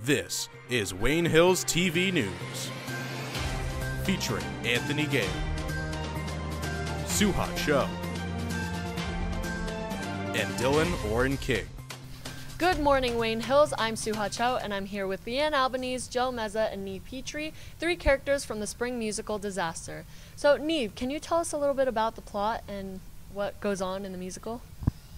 This is Wayne Hills TV News, featuring Anthony Gale, SUHA Cho, and Dylan Orrin King. Good morning, Wayne Hills. I'm SUHA Cho, and I'm here with LEIGHANN, ALBANESE, Joe MEZZA, and NIEVE PETRIE, three characters from the spring musical Disaster. So, NIEVE, can you tell us a little bit about the plot and what goes on in the musical?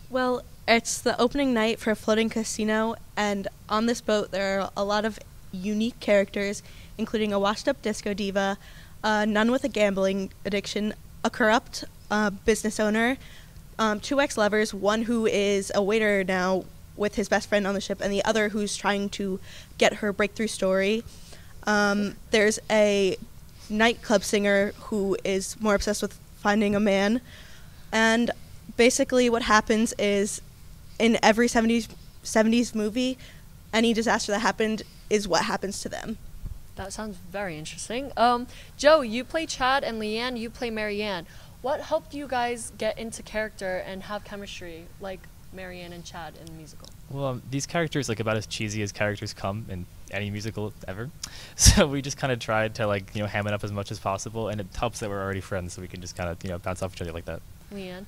Well, it's the opening night for a floating casino, and on this boat there are a lot of unique characters, including a washed-up disco diva, a nun with a gambling addiction, a corrupt business owner, two ex-lovers, one who is a waiter now with his best friend on the ship, and the other who's trying to get her breakthrough story. There's a nightclub singer who is more obsessed with finding a man, and basically what happens is in every 70s movie, any disaster that happened is what happens to them. That sounds very interesting. Joe, you play Chad, and LEIGHANN, you play Marianne. What helped you guys get into character and have chemistry like Marianne and Chad in the musical? Well, these characters about as cheesy as characters come in any musical ever. So we just kind of tried to ham it up as much as possible, and it helps that we're already friends, so we can just kind of bounce off each other like that. LEIGHANN?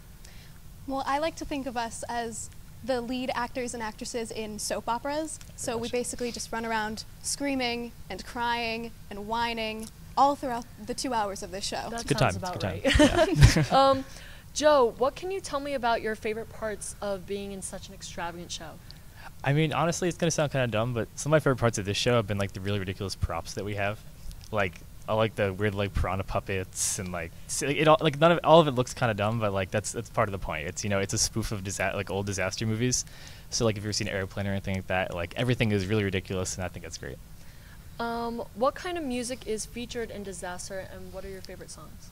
Well, I like to think of us as the lead actors and actresses in soap operas. So we basically just run around screaming and crying and whining all throughout the 2 hours of this show. That good sounds time. about Good right. Yeah. Joe, what can you tell me about your favorite parts of being in such an extravagant show? I mean, honestly, it's going to sound kind of dumb, but some of my favorite parts of this show have been the really ridiculous props that we have. I like the weird piranha puppets and all of it looks kind of dumb, but that's part of the point. It's it's a spoof of old disaster movies. So if you've ever seen Airplane or anything like that, everything is really ridiculous, and I think that's great. What kind of music is featured in Disaster, and what are your favorite songs?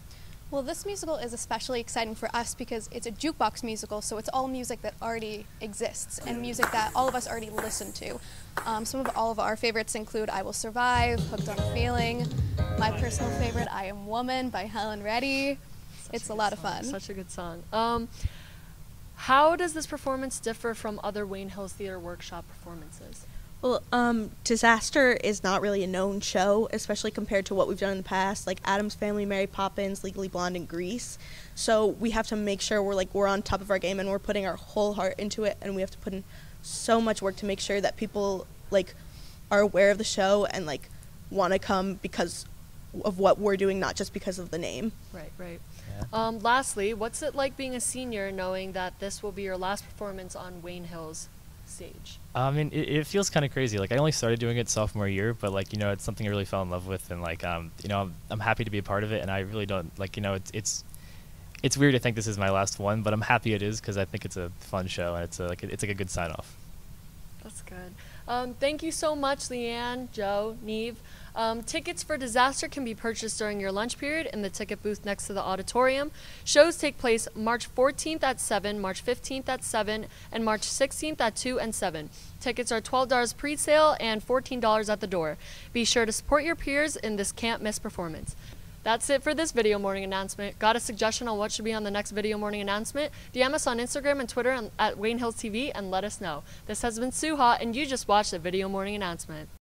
Well, this musical is especially exciting for us because it's a jukebox musical, so it's all music that already exists and music that all of us already listen to. All of our favorites include I Will Survive, Hooked on a Feeling, my personal favorite, I Am Woman by Helen Reddy. It's a lot of fun. Such a good song. How does this performance differ from other Wayne Hills Theater Workshop performances? Well, Disaster is not really a known show, especially compared to what we've done in the past, like Addams Family, Mary Poppins, Legally Blonde, and Grease. So we have to make sure we're on top of our game and we're putting our whole heart into it, and we have to put in so much work to make sure that people are aware of the show and want to come because of what we're doing, not just because of the name. Right. Yeah. Lastly, what's it like being a senior knowing that this will be your last performance on Wayne Hills stage? I mean, it feels kind of crazy. I only started doing it sophomore year, but it's something I really fell in love with, and I'm happy to be a part of it, and I really don't it's weird to think this is my last one, but I'm happy it is because I think it's a fun show, and it's a good sign off. That's good. Thank you so much, LEIGHANN, Joe, NIEVE. Tickets for Disaster can be purchased during your lunch period in the ticket booth next to the auditorium. Shows take place March 14th at 7, March 15th at 7, and March 16th at 2 and 7. Tickets are $12 pre-sale and $14 at the door. Be sure to support your peers in this can't miss performance. That's it for this video morning announcement. Got a suggestion on what should be on the next video morning announcement? DM us on Instagram and Twitter at Wayne Hills TV and let us know. This has been SUHA, and you just watched the video morning announcement.